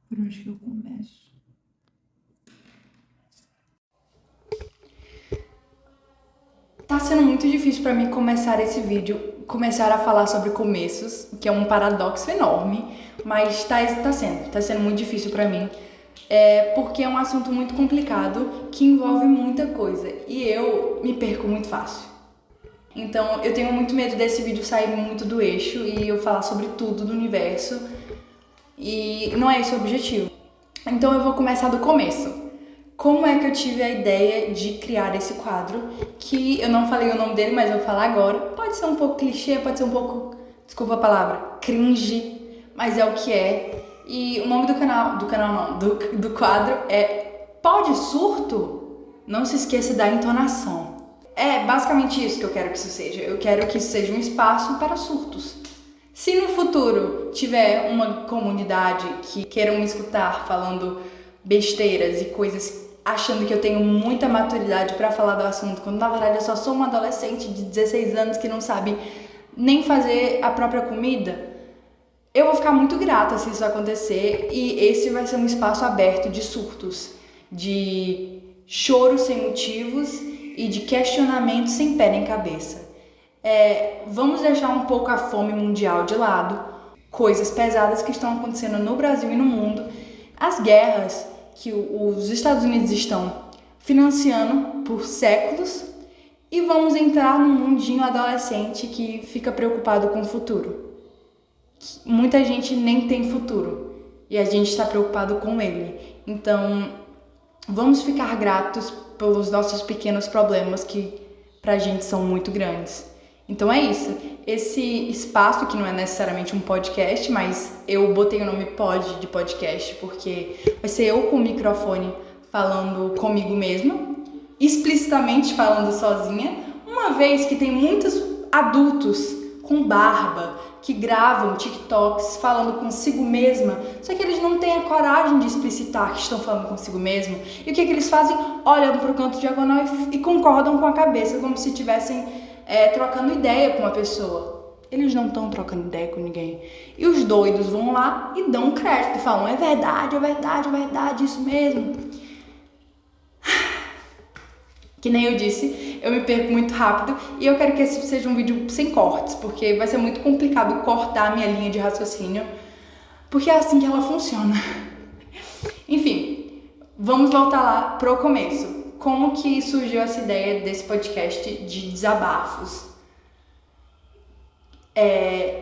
Por onde que eu começo? Tá sendo muito difícil pra mim começar esse vídeo, começar a falar sobre começos, que é um paradoxo enorme, mas tá sendo muito difícil pra mim. Porque é um assunto muito complicado que envolve muita coisa e eu me perco muito fácil. Então eu tenho muito medo desse vídeo sair muito do eixo e eu falar sobre tudo do universo, e não é esse o objetivo. Então eu vou começar do começo. Como é que eu tive a ideia de criar esse quadro, que eu não falei o nome dele, mas eu vou falar agora. Pode ser um pouco clichê, pode ser um pouco, desculpa a palavra, cringe, mas é o que é. E o nome do quadro é Pode Surto? Não se esqueça da entonação. É basicamente isso que eu quero que isso seja. Eu quero que isso seja um espaço para surtos. Se no futuro tiver uma comunidade que queiram me escutar falando besteiras e coisas, achando que eu tenho muita maturidade para falar do assunto, quando na verdade eu só sou uma adolescente de 16 anos que não sabe nem fazer a própria comida, eu vou ficar muito grata se isso acontecer, e esse vai ser um espaço aberto de surtos, de choros sem motivos e de questionamentos sem pé nem cabeça. Vamos deixar um pouco a fome mundial de lado, coisas pesadas que estão acontecendo no Brasil e no mundo, as guerras que os Estados Unidos estão financiando por séculos, e vamos entrar num mundinho adolescente que fica preocupado com o futuro. Muita gente nem tem futuro e a gente está preocupado com ele. Então, vamos ficar gratos pelos nossos pequenos problemas que pra gente são muito grandes. Então é isso. Esse espaço, que não é necessariamente um podcast, mas eu botei o nome Pod de podcast porque vai ser eu com o microfone falando comigo mesma, explicitamente falando sozinha, uma vez que tem muitos adultos com barba que gravam TikToks falando consigo mesma, só que eles não têm a coragem de explicitar que estão falando consigo mesmo. E o que eles fazem? Olham pro canto diagonal e concordam com a cabeça, como se estivessem trocando ideia com uma pessoa. Eles não estão trocando ideia com ninguém. E os doidos vão lá e dão crédito, falam, é verdade, isso mesmo. Que nem eu disse, eu me perco muito rápido e eu quero que esse seja um vídeo sem cortes, porque vai ser muito complicado cortar a minha linha de raciocínio, porque é assim que ela funciona. Enfim, vamos voltar lá pro começo. Como que surgiu essa ideia desse podcast de desabafos?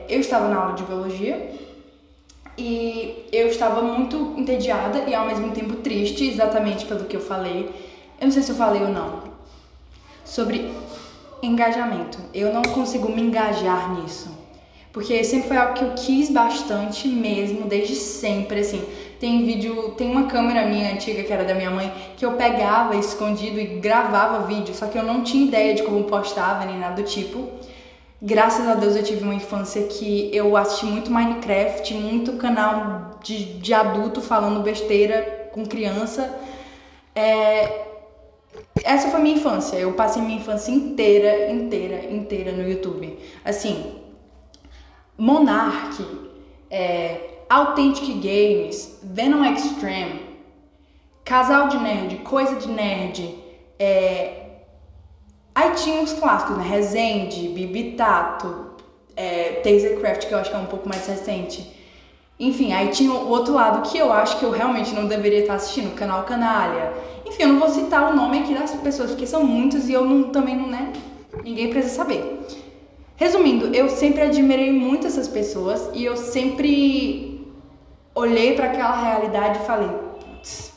Eu estava na aula de biologia e eu estava muito entediada e ao mesmo tempo triste, exatamente pelo que eu falei. Eu não sei se eu falei ou não. Sobre engajamento. Eu não consigo me engajar nisso. Porque sempre foi algo que eu quis bastante mesmo, desde sempre, assim. Tem uma câmera minha antiga, que era da minha mãe, que eu pegava escondido e gravava vídeo, só que eu não tinha ideia de como postava, nem nada do tipo. Graças a Deus eu tive uma infância que eu assisti muito Minecraft, muito canal de adulto falando besteira com criança. Essa foi minha infância, eu passei minha infância inteira no YouTube. Assim, Monark, Authentic Games, Venom Extreme, Casal de Nerd, Coisa de Nerd, aí tinha os clássicos, né? Resende, Bibi Tato, Tasercraft, que eu acho que é um pouco mais recente. Enfim, aí tinha o outro lado que eu acho que eu realmente não deveria estar assistindo, o canal Canalha. Enfim, eu não vou citar o nome aqui das pessoas, porque são muitos e eu também não, né? Ninguém precisa saber. Resumindo, eu sempre admirei muito essas pessoas e eu sempre olhei para aquela realidade e falei, putz,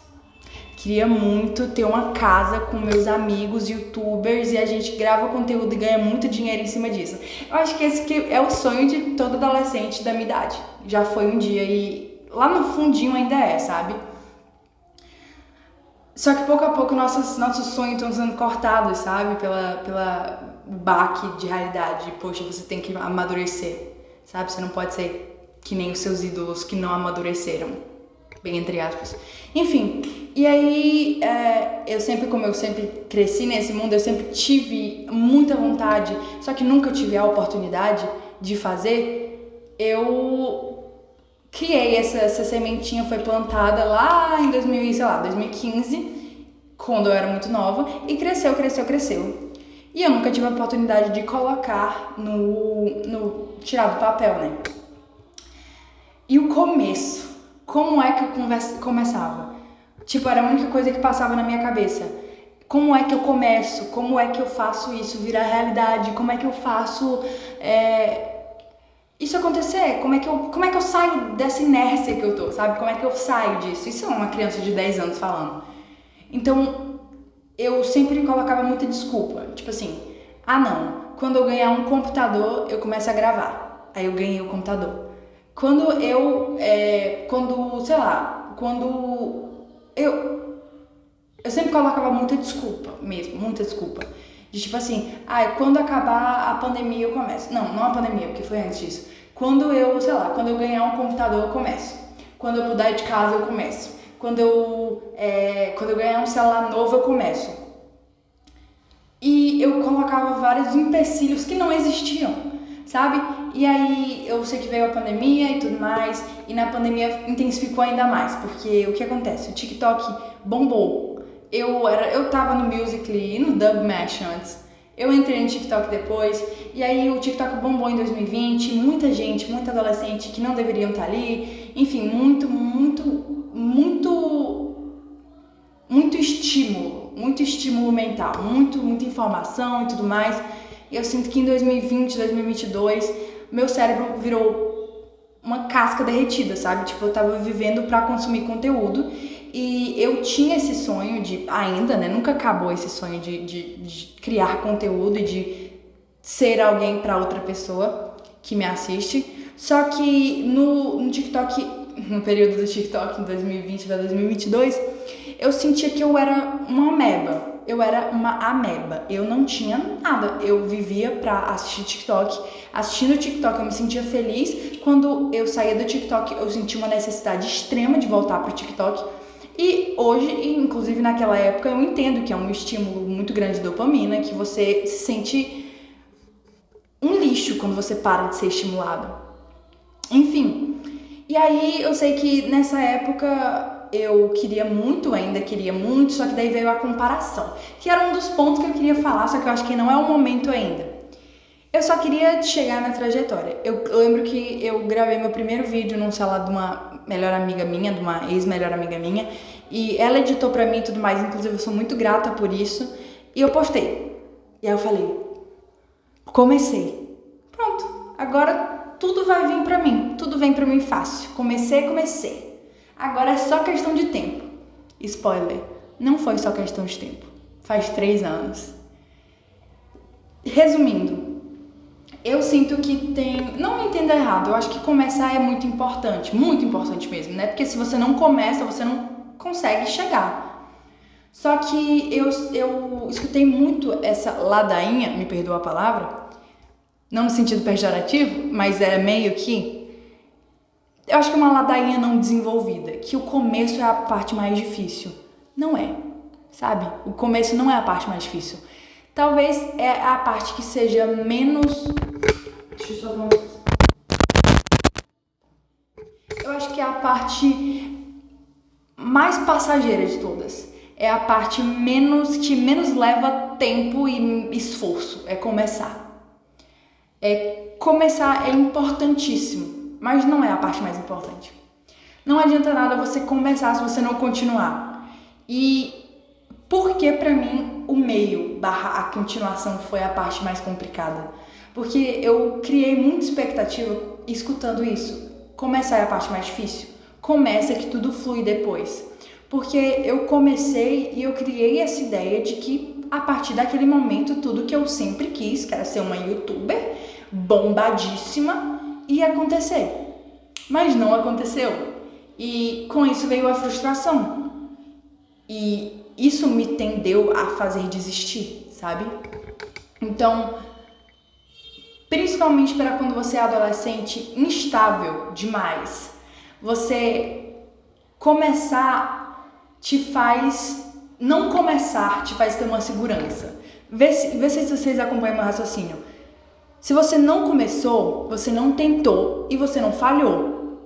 queria muito ter uma casa com meus amigos youtubers e a gente grava conteúdo e ganha muito dinheiro em cima disso. Eu acho que esse que é o sonho de todo adolescente da minha idade. Já foi um dia e lá no fundinho ainda é, sabe? Só que pouco a pouco nossos sonhos estão sendo cortados, sabe? Pela baque de realidade. Poxa, você tem que amadurecer, sabe? Você não pode ser que nem os seus ídolos que não amadureceram. Bem entre aspas. Enfim, e aí como eu sempre cresci nesse mundo, eu sempre tive muita vontade, só que nunca tive a oportunidade de fazer, eu criei essa sementinha, foi plantada lá em 2015, quando eu era muito nova, e cresceu. E eu nunca tive a oportunidade de colocar tirar do papel, né? E o começo, como é que eu começava? Tipo, era a única coisa que passava na minha cabeça. Como é que eu começo? Como é que eu faço isso virar realidade? Como é que eu faço isso acontecer? Como é que eu saio dessa inércia que eu tô, sabe? Como é que eu saio disso? Isso é uma criança de 10 anos falando. Então, eu sempre colocava muita desculpa. Tipo assim, não, quando eu ganhar um computador, eu começo a gravar. Aí eu ganhei o computador. Quando eu sempre colocava muita desculpa mesmo, muita desculpa. De tipo assim, quando acabar a pandemia eu começo. Não a pandemia, porque foi antes disso. Quando eu ganhar um computador eu começo. Quando eu mudar de casa eu começo. Quando eu ganhar um celular novo eu começo. E eu colocava vários empecilhos que não existiam, sabe? E aí eu sei que veio a pandemia e tudo mais, e na pandemia intensificou ainda mais, porque o que acontece? O TikTok bombou. Eu tava no Musical.ly e no Dubsmash antes. Eu entrei no TikTok depois, e aí o TikTok bombou em 2020, muita gente, muito adolescente que não deveriam estar ali, enfim, muito estímulo mental, muita informação e tudo mais. E eu sinto que em 2020, 2022, meu cérebro virou uma casca derretida, sabe? Tipo, eu tava vivendo pra consumir conteúdo e eu tinha esse sonho ainda, né? Nunca acabou esse sonho de criar conteúdo e de ser alguém pra outra pessoa que me assiste. Só que no TikTok, no período do TikTok, em 2020 pra 2022, eu sentia que eu era uma ameba. Eu não tinha nada. Eu vivia pra assistir TikTok. Assistindo o TikTok eu me sentia feliz. Quando eu saía do TikTok eu sentia uma necessidade extrema de voltar pro TikTok. E hoje, inclusive naquela época, eu entendo que é um estímulo muito grande de dopamina, que você se sente um lixo quando você para de ser estimulado. Enfim, e aí eu sei que nessa época eu queria muito, só que daí veio a comparação, que era um dos pontos que eu queria falar, só que eu acho que não é o momento ainda. Eu só queria chegar na trajetória. Eu lembro que eu gravei meu primeiro vídeo num celular de uma melhor amiga minha, de uma ex-melhor amiga minha, e ela editou pra mim e tudo mais, inclusive eu sou muito grata por isso, e eu postei. E aí eu falei, comecei. Pronto, agora tudo vai vir pra mim, tudo vem pra mim fácil. Comecei. Agora é só questão de tempo. Spoiler, não foi só questão de tempo. Faz 3 anos. Resumindo, eu sinto que não me entenda errado, eu acho que começar é muito importante mesmo, né? Porque se você não começa, você não consegue chegar. Só que eu escutei muito essa ladainha, me perdoa a palavra, não no sentido pejorativo, mas era meio que... Eu acho que é uma ladainha não desenvolvida, que o começo é a parte mais difícil. Não é, sabe? O começo não é a parte mais difícil. Talvez é a parte que seja menos... Deixa eu só dar uma... Eu acho que é a parte mais passageira de todas. É a parte que menos leva tempo e esforço. É começar. Começar é importantíssimo, mas não é a parte mais importante. Não adianta nada você começar se você não continuar. E porque pra mim o meio / a continuação foi a parte mais complicada? Porque eu criei muita expectativa escutando isso. Começar é a parte mais difícil. Começa que tudo flui depois. Porque eu comecei e eu criei essa ideia de que a partir daquele momento tudo que eu sempre quis, que era ser uma youtuber bombadíssima, ia acontecer. Mas não aconteceu. E com isso veio a frustração. E isso me tendeu a fazer desistir, sabe? Então, principalmente para quando você é adolescente instável demais, você não começar te faz ter uma segurança. Vê se vocês acompanham meu raciocínio. Se você não começou, você não tentou e você não falhou.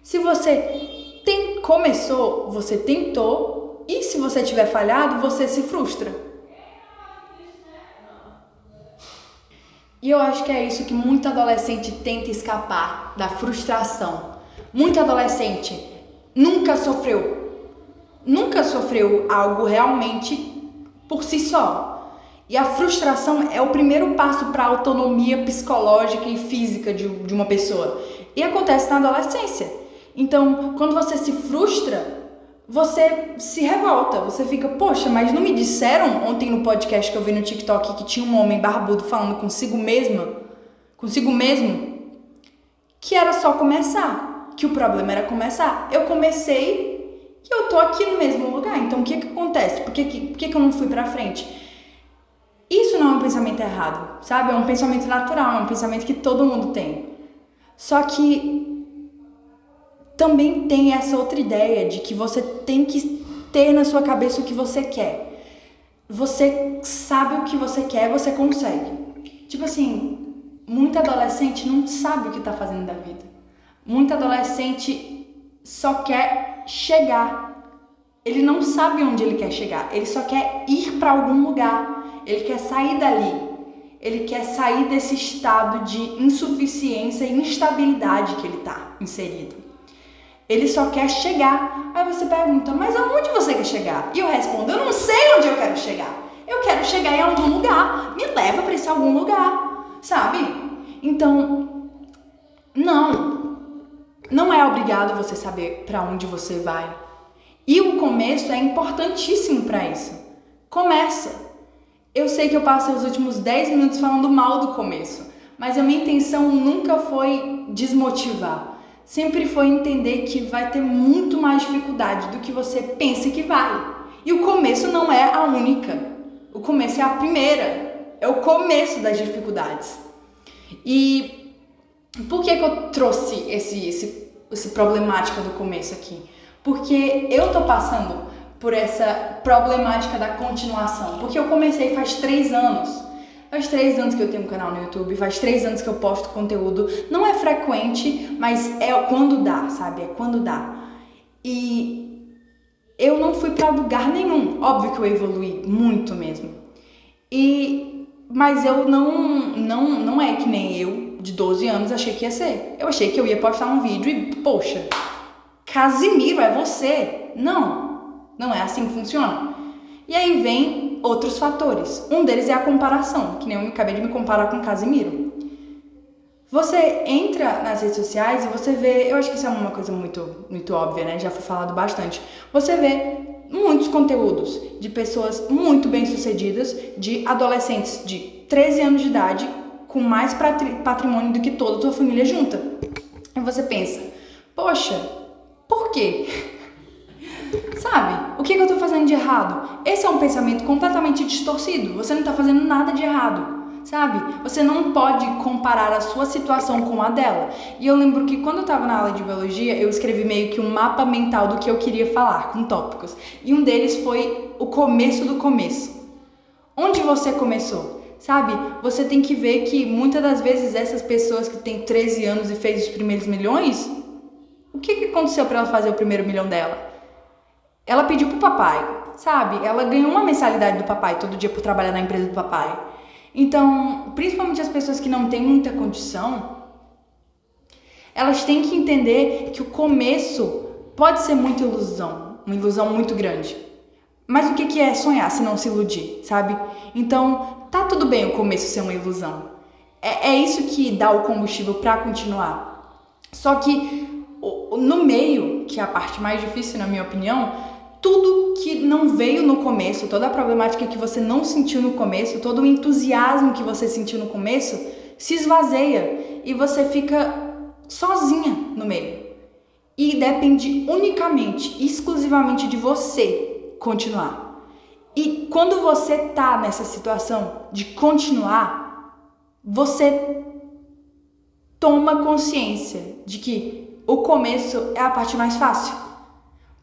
Se você começou, você tentou, e se você tiver falhado, você se frustra. E eu acho que é isso que muito adolescente tenta escapar, da frustração. Muito adolescente nunca sofreu algo realmente por si só. E a frustração é o primeiro passo para a autonomia psicológica e física de uma pessoa. E acontece na adolescência. Então, quando você se frustra, você se revolta. Você fica, poxa, mas não me disseram ontem no podcast que eu vi no TikTok que tinha um homem barbudo falando consigo mesmo, que era só começar. Que o problema era começar. Eu comecei e eu tô aqui no mesmo lugar. Então, o que acontece? Por que eu não fui pra frente? Isso não é um pensamento errado, sabe? É um pensamento natural, é um pensamento que todo mundo tem. Só que também tem essa outra ideia de que você tem que ter na sua cabeça o que você quer. Você sabe o que você quer, você consegue. Tipo assim, muito adolescente não sabe o que tá fazendo da vida. Muito adolescente só quer chegar. Ele não sabe onde ele quer chegar. Ele só quer ir para algum lugar. Ele quer sair dali. Ele quer sair desse estado de insuficiência e instabilidade que ele tá inserido. Ele só quer chegar. Aí você pergunta, mas aonde você quer chegar? E eu respondo, eu não sei onde eu quero chegar. Eu quero chegar em algum lugar. Me leva para esse algum lugar, sabe? Então, não é obrigado você saber para onde você vai. E o começo é importantíssimo para isso. Começa. Eu sei que eu passei os últimos 10 minutos falando mal do começo, mas a minha intenção nunca foi desmotivar. Sempre foi entender que vai ter muito mais dificuldade do que você pensa que vai. E o começo não é a única. O começo é a primeira. É o começo das dificuldades. E por que eu trouxe esse problemática do começo aqui? Porque eu tô passando por essa problemática da continuação. Porque eu comecei faz 3 anos. Faz 3 anos que eu tenho um canal no YouTube, faz 3 anos que eu posto conteúdo. Não é frequente, mas é quando dá, sabe? É quando dá. E eu não fui pra lugar nenhum. Óbvio que eu evolui muito mesmo. Mas eu não é que nem eu, de 12 anos, achei que ia ser. Eu achei que eu ia postar um vídeo e, poxa, Casimiro, é você? Não é assim que funciona. E aí vem outros fatores. Um deles é a comparação, que nem eu acabei de me comparar com o Casimiro. Você entra nas redes sociais e você vê, eu acho que isso é uma coisa muito, muito óbvia, né? Já foi falado bastante. Você vê muitos conteúdos de pessoas muito bem-sucedidas, de adolescentes de 13 anos de idade, com mais patrimônio do que toda a sua família junta. E você pensa, poxa, por quê? Sabe? O que eu tô fazendo de errado? Esse é um pensamento completamente distorcido. Você não tá fazendo nada de errado, sabe? Você não pode comparar a sua situação com a dela. E eu lembro que quando eu tava na aula de biologia, eu escrevi meio que um mapa mental do que eu queria falar, com tópicos. E um deles foi o começo do começo. Onde você começou? Sabe? Você tem que ver que muitas das vezes essas pessoas que têm 13 anos e fez os primeiros milhões, o que aconteceu para ela fazer o primeiro milhão dela? Ela pediu pro papai, sabe? Ela ganhou uma mensalidade do papai todo dia por trabalhar na empresa do papai. Então, principalmente as pessoas que não têm muita condição, elas têm que entender que o começo pode ser muita ilusão, uma ilusão muito grande. Mas o que é sonhar se não se iludir, sabe? Então, tá tudo bem o começo ser uma ilusão. É isso que dá o combustível pra continuar. Só que no meio, que é a parte mais difícil, na minha opinião, tudo que não veio no começo, toda a problemática que você não sentiu no começo, todo o entusiasmo que você sentiu no começo, se esvaziia e você fica sozinha no meio. E depende unicamente, exclusivamente de você continuar. E quando você tá nessa situação de continuar, você toma consciência de que o começo é a parte mais fácil.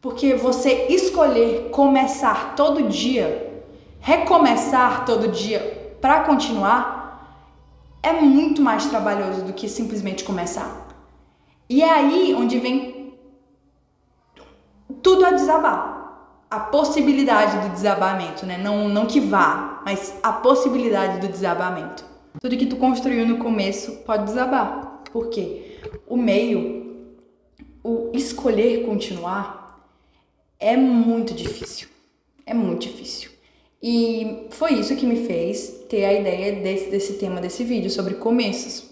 Porque você escolher começar todo dia, recomeçar todo dia para continuar, é muito mais trabalhoso do que simplesmente começar. E é aí onde vem tudo a desabar. A possibilidade do desabamento, né? Não que vá, mas a possibilidade do desabamento. Tudo que tu construiu no começo pode desabar. Por quê? O meio, o escolher continuar é muito difícil. É muito difícil. E foi isso que me fez ter a ideia desse tema desse vídeo, sobre começos.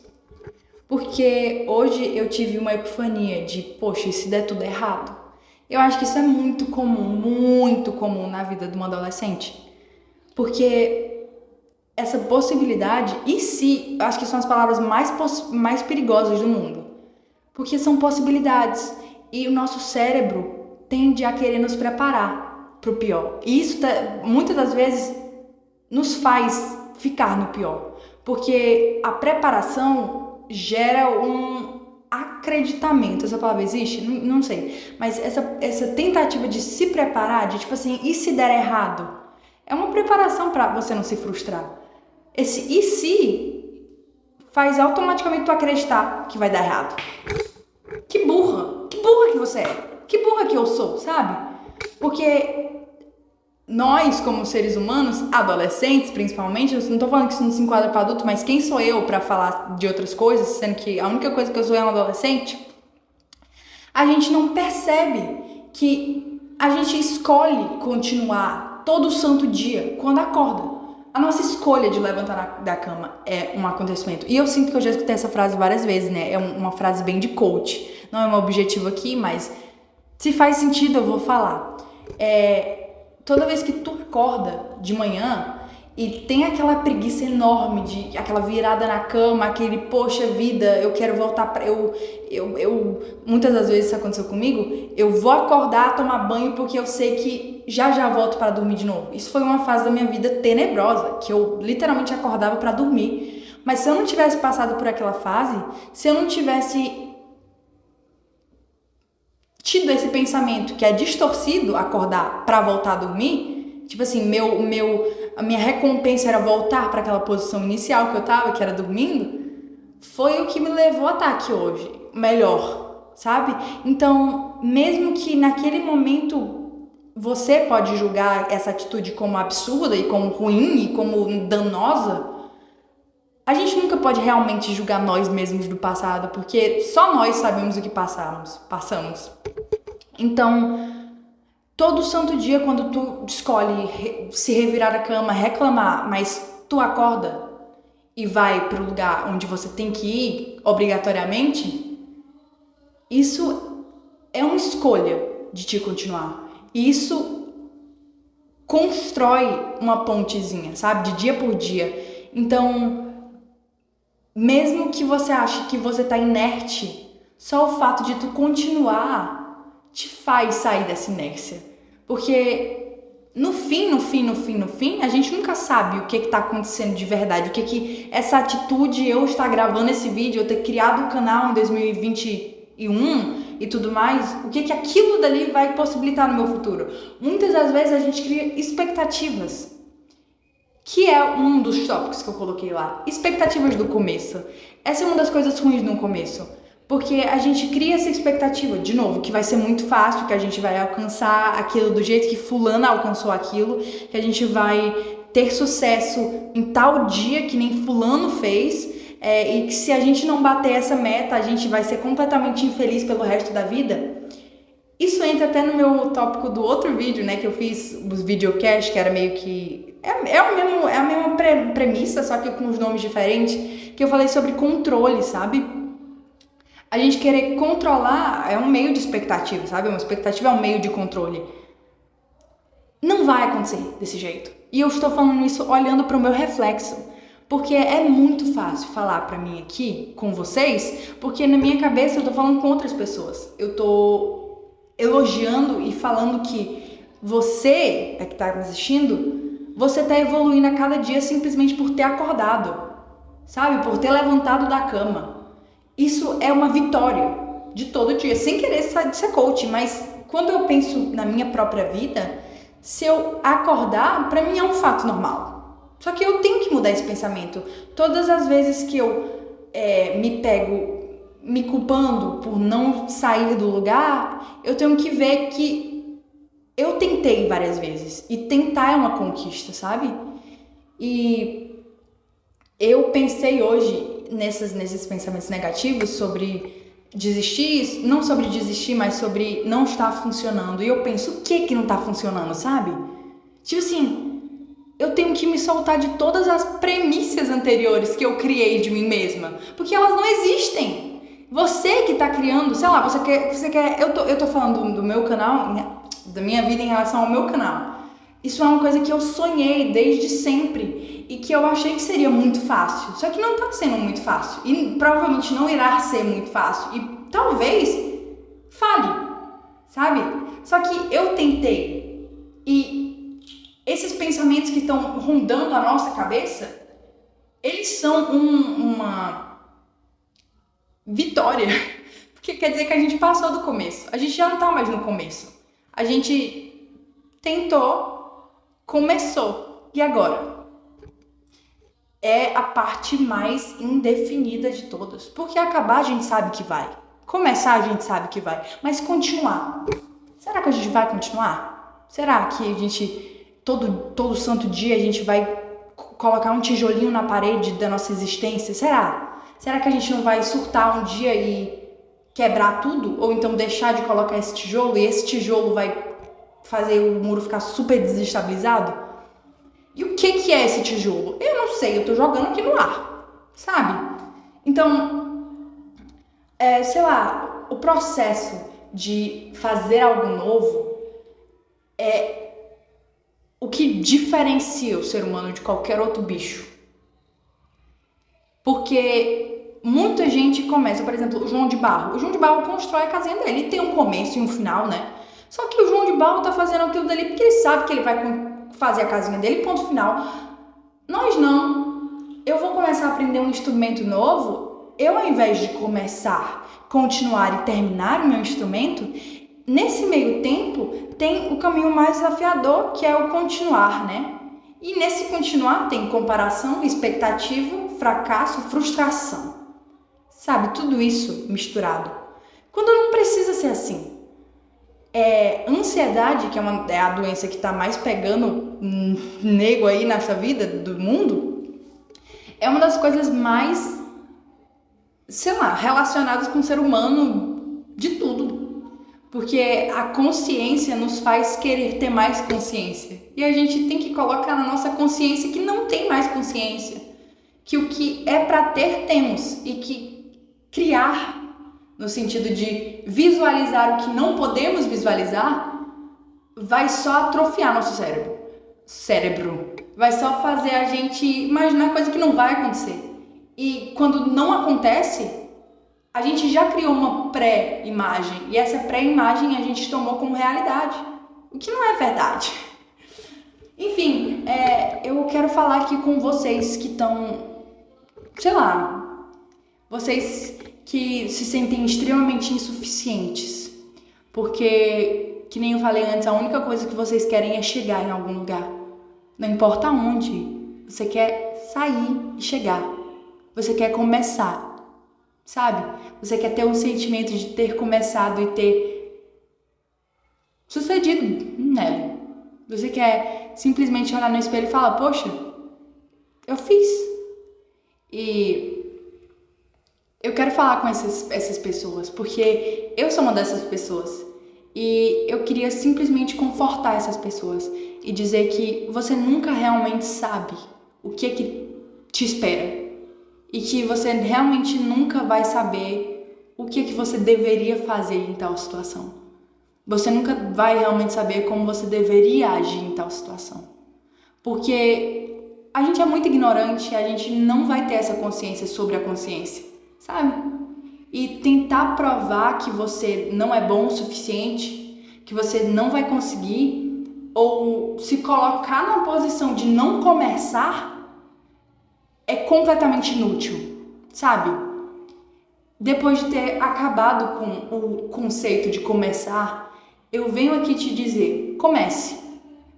Porque hoje eu tive uma epifania de, poxa, e se der tudo errado? Eu acho que isso é muito comum na vida de um adolescente. Porque essa possibilidade, e se, acho que são as palavras mais perigosas do mundo. Porque são possibilidades. E o nosso cérebro tende a querer nos preparar para o pior. E isso, muitas das vezes, nos faz ficar no pior. Porque a preparação gera um acreditamento. Essa palavra existe? Não sei. Mas essa tentativa de se preparar, de tipo assim, e se der errado? É uma preparação para você não se frustrar. Esse e se faz automaticamente tu acreditar que vai dar errado. Que burra que você é. Que burra que eu sou, sabe? Porque nós, como seres humanos, adolescentes principalmente, eu não tô falando que isso não se enquadra para adulto, mas quem sou eu para falar de outras coisas, sendo que a única coisa que eu sou é um adolescente, a gente não percebe que a gente escolhe continuar todo santo dia quando acorda. A nossa escolha de levantar da cama é um acontecimento. E eu sinto que eu já escutei essa frase várias vezes, né? É uma frase bem de coach. Não é meu objetivo aqui, mas se faz sentido eu vou falar. Toda vez que tu acorda de manhã e tem aquela preguiça enorme, aquela virada na cama, aquele, poxa vida, eu quero voltar pra... Muitas das vezes isso aconteceu comigo, eu vou acordar, tomar banho, porque eu sei que já volto para dormir de novo. Isso foi uma fase da minha vida tenebrosa, que eu literalmente acordava para dormir. Mas se eu não tivesse passado por aquela fase, se eu não tivesse tido esse pensamento que é distorcido, acordar para voltar a dormir, tipo assim, a minha recompensa era voltar para aquela posição inicial que eu tava, que era dormindo, foi o que me levou a estar aqui hoje, melhor, sabe? Então, mesmo que naquele momento você pode julgar essa atitude como absurda e como ruim e como danosa, a gente nunca pode realmente julgar nós mesmos do passado, porque só nós sabemos o que passamos. Então, todo santo dia, quando tu escolhe se revirar da cama, reclamar, mas tu acorda e vai pro lugar onde você tem que ir, obrigatoriamente, isso é uma escolha de te continuar. E isso constrói uma pontezinha, sabe? De dia por dia. Então, mesmo que você ache que você tá inerte, só o fato de tu continuar te faz sair dessa inércia. Porque no fim, a gente nunca sabe o que tá acontecendo de verdade, o que essa atitude, eu estar gravando esse vídeo, eu ter criado o canal em 2021 e tudo mais, o que aquilo dali vai possibilitar no meu futuro. Muitas das vezes a gente cria expectativas, que é um dos tópicos que eu coloquei lá. Expectativas do começo. Essa é uma das coisas ruins no começo. Porque a gente cria essa expectativa, de novo, que vai ser muito fácil, que a gente vai alcançar aquilo do jeito que fulana alcançou aquilo, que a gente vai ter sucesso em tal dia que nem fulano fez, e que se a gente não bater essa meta, a gente vai ser completamente infeliz pelo resto da vida. Isso entra até no meu tópico do outro vídeo, né, que eu fiz, os videocasts, que era meio que... É a mesma premissa, só que com os nomes diferentes, que eu falei sobre controle, sabe? A gente querer controlar é um meio de expectativa, sabe? Uma expectativa é um meio de controle. Não vai acontecer desse jeito. E eu estou falando isso olhando para o meu reflexo. Porque é muito fácil falar para mim aqui, com vocês, porque na minha cabeça eu tô falando com outras pessoas. Eu tô elogiando e falando que você, que tá me assistindo, você tá evoluindo a cada dia simplesmente por ter acordado, sabe? Por ter levantado da cama. Isso é uma vitória de todo dia, sem querer ser coach, mas quando eu penso na minha própria vida, se eu acordar, pra mim é um fato normal. Só que eu tenho que mudar esse pensamento. Todas as vezes que eu me pego me culpando por não sair do lugar, eu tenho que ver que eu tentei várias vezes. E tentar é uma conquista, sabe? E eu pensei hoje nesses pensamentos negativos sobre desistir, não sobre desistir, mas sobre não estar funcionando. E eu penso, o que não tá funcionando, sabe? Tipo assim, eu tenho que me soltar de todas as premissas anteriores que eu criei de mim mesma, porque elas não existem. Você que tá criando, sei lá, você quer, eu tô falando do meu canal, da minha vida em relação ao meu canal. Isso é uma coisa que eu sonhei desde sempre e que eu achei que seria muito fácil. Só que não tá sendo muito fácil e provavelmente não irá ser muito fácil e talvez fale, sabe? Só que eu tentei e esses pensamentos que estão rondando a nossa cabeça, eles são uma vitória, porque quer dizer que a gente passou do começo. A gente já não tá mais no começo. A gente tentou, começou. E agora? É a parte mais indefinida de todas. Porque acabar a gente sabe que vai. Começar a gente sabe que vai. Mas continuar. Será que a gente vai continuar? Será que a gente, todo santo dia, a gente vai colocar um tijolinho na parede da nossa existência? Será? Será que a gente não vai surtar um dia e quebrar tudo? Ou então deixar de colocar esse tijolo e esse tijolo vai fazer o muro ficar super desestabilizado? E o que é esse tijolo? Eu não sei, eu tô jogando aqui no ar, sabe? Então, sei lá, o processo de fazer algo novo é o que diferencia o ser humano de qualquer outro bicho. Porque muita gente começa, por exemplo, o João de Barro. O João de Barro constrói a casinha dele, tem um começo e um final, né? Só que o João de Barro tá fazendo aquilo dali porque ele sabe que ele vai fazer a casinha dele, ponto final. Nós não. Eu vou começar a aprender um instrumento novo, eu ao invés de começar, continuar e terminar o meu instrumento, nesse meio tempo tem o caminho mais desafiador, que é o continuar, né? E nesse continuar tem comparação, expectativa, fracasso, frustração. Sabe, tudo isso misturado. Quando não precisa ser assim. Ansiedade, que é a doença que está mais pegando nego aí nessa vida do mundo, é uma das coisas mais, sei lá, relacionadas com o ser humano de tudo. Porque a consciência nos faz querer ter mais consciência. E a gente tem que colocar na nossa consciência que não tem mais consciência. Que o que é para ter, temos. E que criar, no sentido de visualizar o que não podemos visualizar, vai só atrofiar nosso cérebro. Vai só fazer a gente imaginar coisa que não vai acontecer. E quando não acontece, a gente já criou uma pré-imagem. E essa pré-imagem a gente tomou como realidade. O que não é verdade. Enfim, eu quero falar aqui com vocês que estão, sei lá, vocês que se sentem extremamente insuficientes, porque, que nem eu falei antes, a única coisa que vocês querem é chegar em algum lugar. Não importa onde, você quer sair e chegar. Você quer começar, sabe? Você quer ter um sentimento de ter começado e ter sucedido nele. Você quer simplesmente olhar no espelho e falar, poxa, eu fiz. E eu quero falar com essas pessoas, porque eu sou uma dessas pessoas. E eu queria simplesmente confortar essas pessoas e dizer que você nunca realmente sabe o que é que te espera. E que você realmente nunca vai saber o que é que você deveria fazer em tal situação. Você nunca vai realmente saber como você deveria agir em tal situação. Porque a gente é muito ignorante, a gente não vai ter essa consciência sobre a consciência. Sabe? E tentar provar que você não é bom o suficiente, que você não vai conseguir, ou se colocar numa posição de não começar, é completamente inútil, sabe? Depois de ter acabado com o conceito de começar, eu venho aqui te dizer, comece.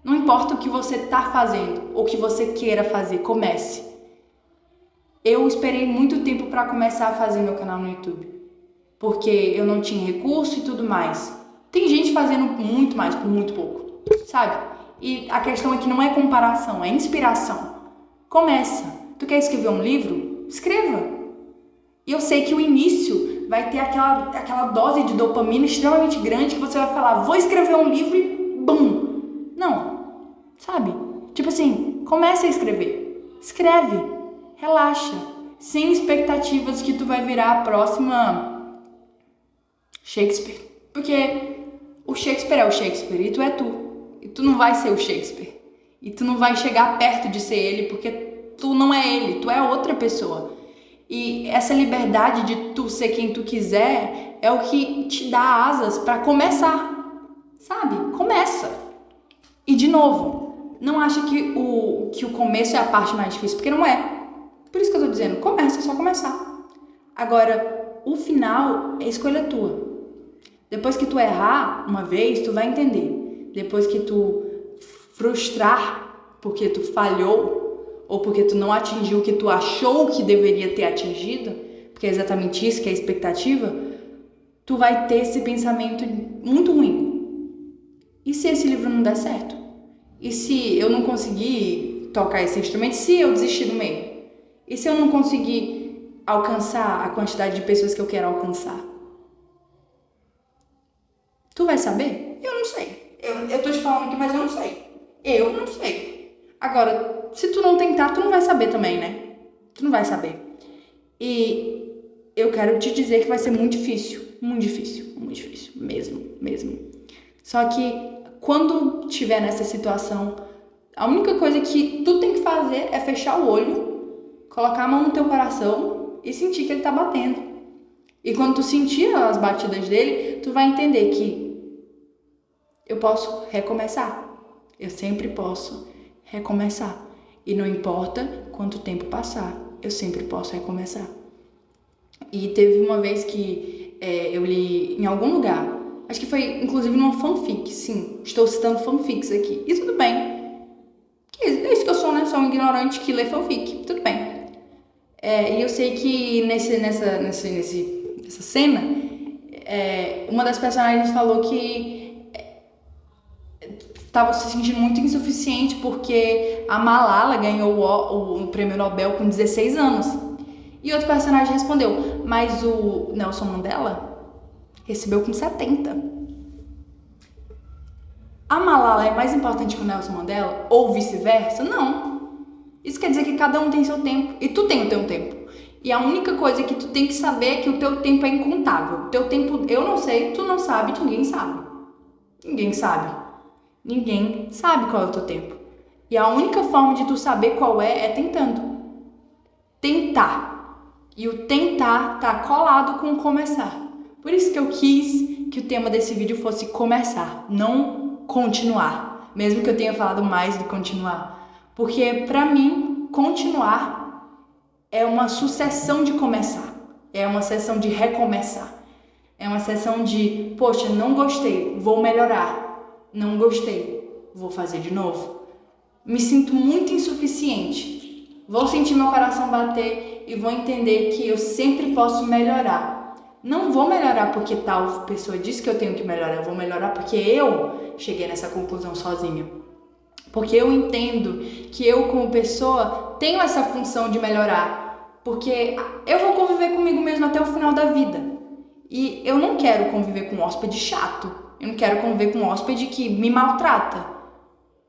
Não importa o que você está fazendo, ou o que você queira fazer, comece. Eu esperei muito tempo para começar a fazer meu canal no YouTube, porque eu não tinha recurso e tudo mais. Tem gente fazendo muito mais por muito pouco. sabe? E a questão aqui não é comparação, é inspiração. Começa. Tu quer escrever um livro? Escreva. E eu sei que o início vai ter aquela dose de dopamina extremamente grande que você vai falar, vou escrever um livro e bum. Não, sabe? Tipo assim, comece a escrever. Escreve, relaxa, sem expectativas que tu vai virar a próxima Shakespeare. Porque o Shakespeare é o Shakespeare e tu é tu. E tu não vai ser o Shakespeare. E tu não vai chegar perto de ser ele porque tu não é ele, tu é outra pessoa. E essa liberdade de tu ser quem tu quiser é o que te dá asas pra começar, sabe? Começa. E de novo, não acha que o começo é a parte mais difícil, porque não é. Por isso que eu tô dizendo, começa, é só começar. Agora, o final é escolha tua. Depois que tu errar uma vez, tu vai entender. Depois que tu frustrar porque tu falhou, ou porque tu não atingiu o que tu achou que deveria ter atingido, porque é exatamente isso que é a expectativa, tu vai ter esse pensamento muito ruim. E se esse livro não der certo? E se eu não conseguir tocar esse instrumento? Se eu desistir do meio? E se eu não conseguir alcançar a quantidade de pessoas que eu quero alcançar? Tu vai saber? Eu não sei. Eu tô te falando aqui, mas eu não sei. Eu não sei. Agora, se tu não tentar, tu não vai saber também, né? Tu não vai saber. E eu quero te dizer que vai ser muito difícil. Muito difícil. Muito difícil. Mesmo. Só que quando tiver nessa situação, a única coisa que tu tem que fazer é fechar o olho, colocar a mão no teu coração e sentir que ele tá batendo. E quando tu sentir as batidas dele, tu vai entender que eu posso recomeçar. Eu sempre posso recomeçar. E não importa quanto tempo passar, eu sempre posso recomeçar. E teve uma vez que eu li em algum lugar, acho que foi inclusive numa fanfic, sim, estou citando fanfics aqui. E tudo bem. É isso que eu sou, né? Sou um ignorante que lê fanfic. Tudo bem. E eu sei que nessa cena, uma das personagens falou que estava se sentindo muito insuficiente porque a Malala ganhou o prêmio Nobel com 16 anos. E outro personagem respondeu, mas o Nelson Mandela recebeu com 70. A Malala é mais importante que o Nelson Mandela? Ou vice-versa? Não. Isso quer dizer que cada um tem seu tempo. E tu tem o teu tempo. E a única coisa que tu tem que saber é que o teu tempo é incontável. O teu tempo, eu não sei, tu não sabe, ninguém sabe. Ninguém sabe. Ninguém sabe qual é o teu tempo. E a única forma de tu saber qual é tentando. Tentar. E o tentar tá colado com o começar. Por isso que eu quis que o tema desse vídeo fosse começar, não continuar. Mesmo que eu tenha falado mais do continuar. Porque pra mim, continuar é uma sucessão de começar. É uma sucessão de recomeçar. É uma sucessão de, poxa, não gostei, vou melhorar. Não gostei, vou fazer de novo. Me sinto muito insuficiente. Vou sentir meu coração bater e vou entender que eu sempre posso melhorar. Não vou melhorar porque tal pessoa disse que eu tenho que melhorar. Eu vou melhorar porque eu cheguei nessa conclusão sozinha. Porque eu entendo que eu, como pessoa, tenho essa função de melhorar. Porque eu vou conviver comigo mesmo até o final da vida. E eu não quero conviver com um hóspede chato. Eu não quero conviver com um hóspede que me maltrata.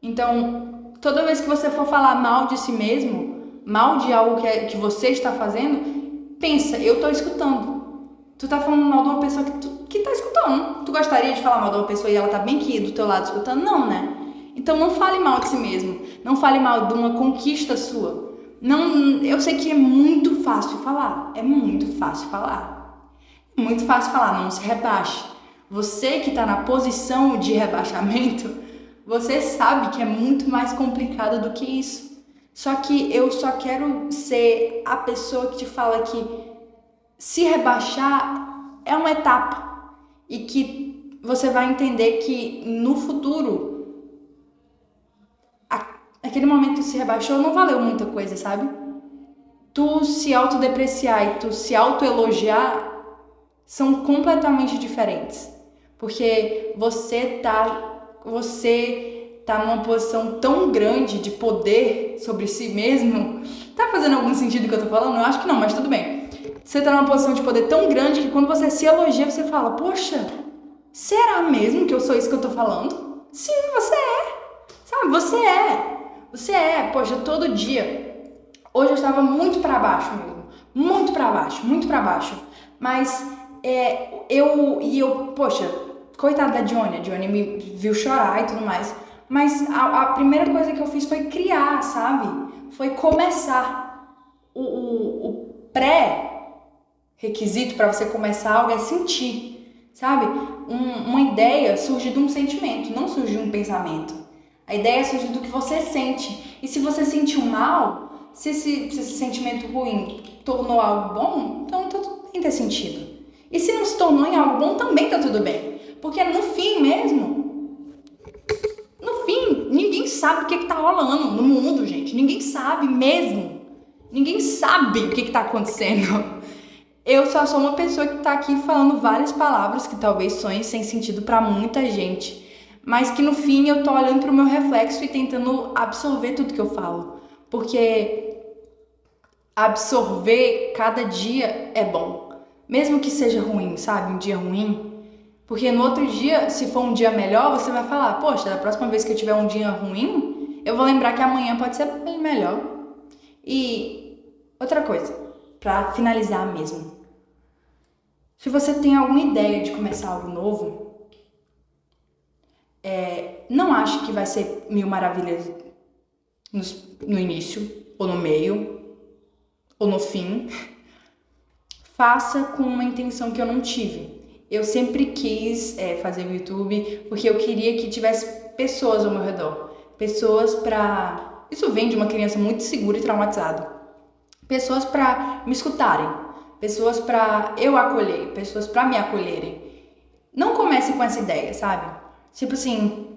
Então, toda vez que você for falar mal de si mesmo, mal de algo que você está fazendo, pensa, eu tô escutando. Tu tá falando mal de uma pessoa que tá escutando. Tu gostaria de falar mal de uma pessoa e ela tá bem aqui do teu lado escutando? Não, né? Então não fale mal de si mesmo. Não fale mal de uma conquista sua. Não, eu sei que é muito fácil falar. É muito fácil falar. Muito fácil falar, não se rebaixe. Você que está na posição de rebaixamento, você sabe que é muito mais complicado do que isso. Só que eu só quero ser a pessoa que te fala que se rebaixar é uma etapa e que você vai entender que no futuro, aquele momento que se rebaixou não valeu muita coisa, sabe? Tu se autodepreciar e tu se autoelogiar são completamente diferentes. Porque você tá você tá numa posição tão grande de poder sobre si mesmo. Tá fazendo algum sentido o que eu tô falando? Eu acho que não, mas tudo bem. Você tá numa posição de poder tão grande que quando você se elogia, você fala, poxa, será mesmo que eu sou isso que eu tô falando? Sim, você é. Sabe, você é. Você é. Poxa, todo dia. Hoje eu estava muito pra baixo mesmo. Muito pra baixo, muito pra baixo. Mas poxa, coitada da Johnny. A Johnny me viu chorar e tudo mais. Mas a primeira coisa que eu fiz foi criar, sabe? Foi começar. O pré-requisito para você começar algo é sentir, sabe? Uma ideia surge de um sentimento, não surge de um pensamento. A ideia surge do que você sente. E se você sentiu mal, se esse sentimento ruim tornou algo bom, então tá tudo bem ter sentido. E se não se tornou em algo bom, também tá tudo bem. Porque no fim mesmo, ninguém sabe o que tá rolando no mundo, gente. Ninguém sabe mesmo. Ninguém sabe o que tá acontecendo. Eu só sou uma pessoa que tá aqui falando várias palavras que talvez soem sem sentido pra muita gente. Mas que no fim eu tô olhando pro meu reflexo e tentando absorver tudo que eu falo. Porque absorver cada dia é bom. Mesmo que seja ruim, sabe? Um dia ruim. Porque no outro dia, se for um dia melhor, você vai falar, poxa, da próxima vez que eu tiver um dia ruim, eu vou lembrar que amanhã pode ser bem melhor. E outra coisa, pra finalizar mesmo. Se você tem alguma ideia de começar algo novo, não ache que vai ser mil maravilhas no início, ou no meio, ou no fim. Faça com uma intenção que eu não tive. Eu sempre quis fazer o YouTube porque eu queria que tivesse pessoas ao meu redor. Pessoas pra... Isso vem de uma criança muito segura e traumatizada. Pessoas pra me escutarem. Pessoas pra eu acolher. Pessoas pra me acolherem. Não comece com essa ideia, sabe? Tipo assim,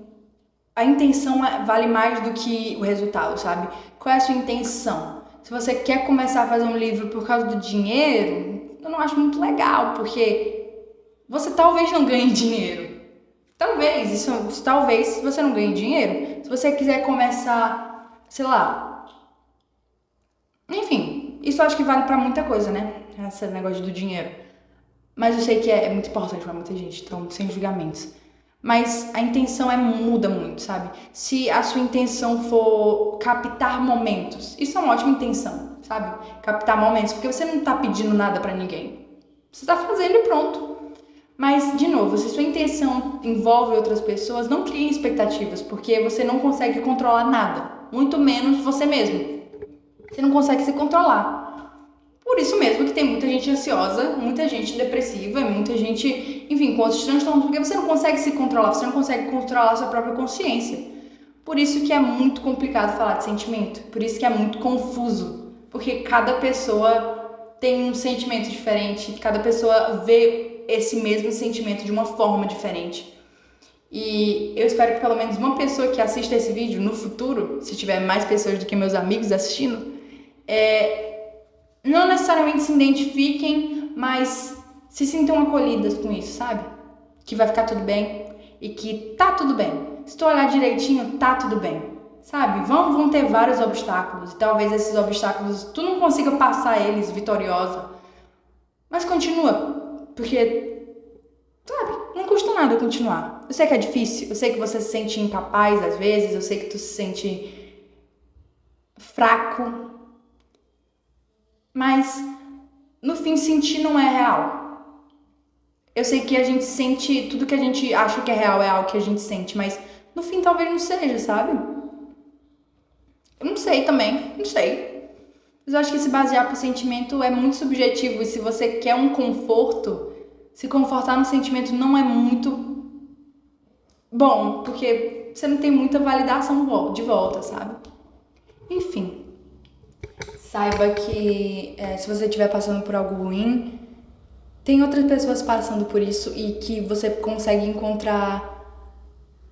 a intenção vale mais do que o resultado, sabe? Qual é a sua intenção? Se você quer começar a fazer um livro por causa do dinheiro, eu não acho muito legal, porque você talvez não ganhe dinheiro. Talvez você não ganhe dinheiro. Se você quiser começar, sei lá. Enfim, isso eu acho que vale pra muita coisa, né? Esse negócio do dinheiro. Mas eu sei que é muito importante pra muita gente, então sem julgamentos. Mas a intenção muda muito, sabe? Se a sua intenção for captar momentos, isso é uma ótima intenção, sabe? Captar momentos, porque você não tá pedindo nada pra ninguém. Você tá fazendo e pronto. Mas, de novo, se sua intenção envolve outras pessoas, não crie expectativas, porque você não consegue controlar nada, muito menos você mesmo. Você não consegue se controlar. Por isso mesmo que tem muita gente ansiosa, muita gente depressiva, muita gente, enfim, com outros transtornos, porque você não consegue se controlar, você não consegue controlar a sua própria consciência. Por isso que é muito complicado falar de sentimento, por isso que é muito confuso, porque cada pessoa tem um sentimento diferente, cada pessoa vê esse mesmo sentimento de uma forma diferente. E eu espero que pelo menos uma pessoa que assista esse vídeo no futuro, se tiver mais pessoas do que meus amigos assistindo, não necessariamente se identifiquem, mas se sintam acolhidas com isso, sabe? Que vai ficar tudo bem e que tá tudo bem. Se tu olhar direitinho, tá tudo bem, sabe? Vão ter vários obstáculos e talvez esses obstáculos tu não consiga passar eles vitoriosa, mas continua, porque, sabe, não custa nada continuar. Eu sei que é difícil, eu sei que você se sente incapaz às vezes, eu sei que tu se sente fraco, mas no fim sentir não é real. Eu sei que a gente sente, tudo que a gente acha que é real é algo que a gente sente, mas no fim talvez não seja, sabe? Eu não sei também, não sei. Mas eu acho que se basear por sentimento é muito subjetivo, e se você quer um conforto, se confortar no sentimento não é muito bom, porque você não tem muita validação de volta, sabe? Enfim. Saiba que se você estiver passando por algo ruim, tem outras pessoas passando por isso e que você consegue encontrar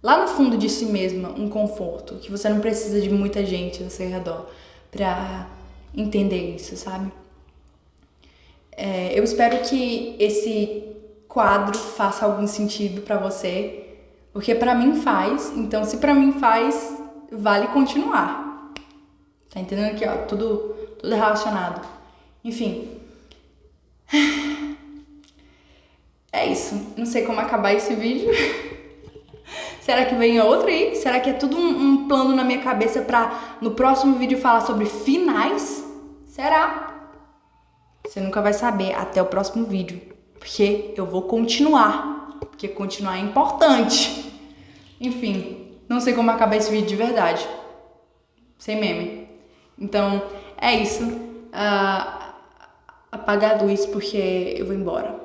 lá no fundo de si mesma um conforto, que você não precisa de muita gente ao seu redor pra entender isso, sabe? Eu espero que esse quadro faça algum sentido pra você, Porque pra mim faz, então se pra mim faz, vale continuar. Tá entendendo aqui, ó? Tudo relacionado. Enfim. É isso. Não sei como acabar esse vídeo. Será que vem outro aí? Será que é tudo um plano na minha cabeça pra no próximo vídeo falar sobre finais? Será? Você nunca vai saber até o próximo vídeo. Porque eu vou continuar. Porque continuar é importante. Enfim, não sei como acabar esse vídeo de verdade. Sem meme. Então, é isso. Apagar a luz porque eu vou embora.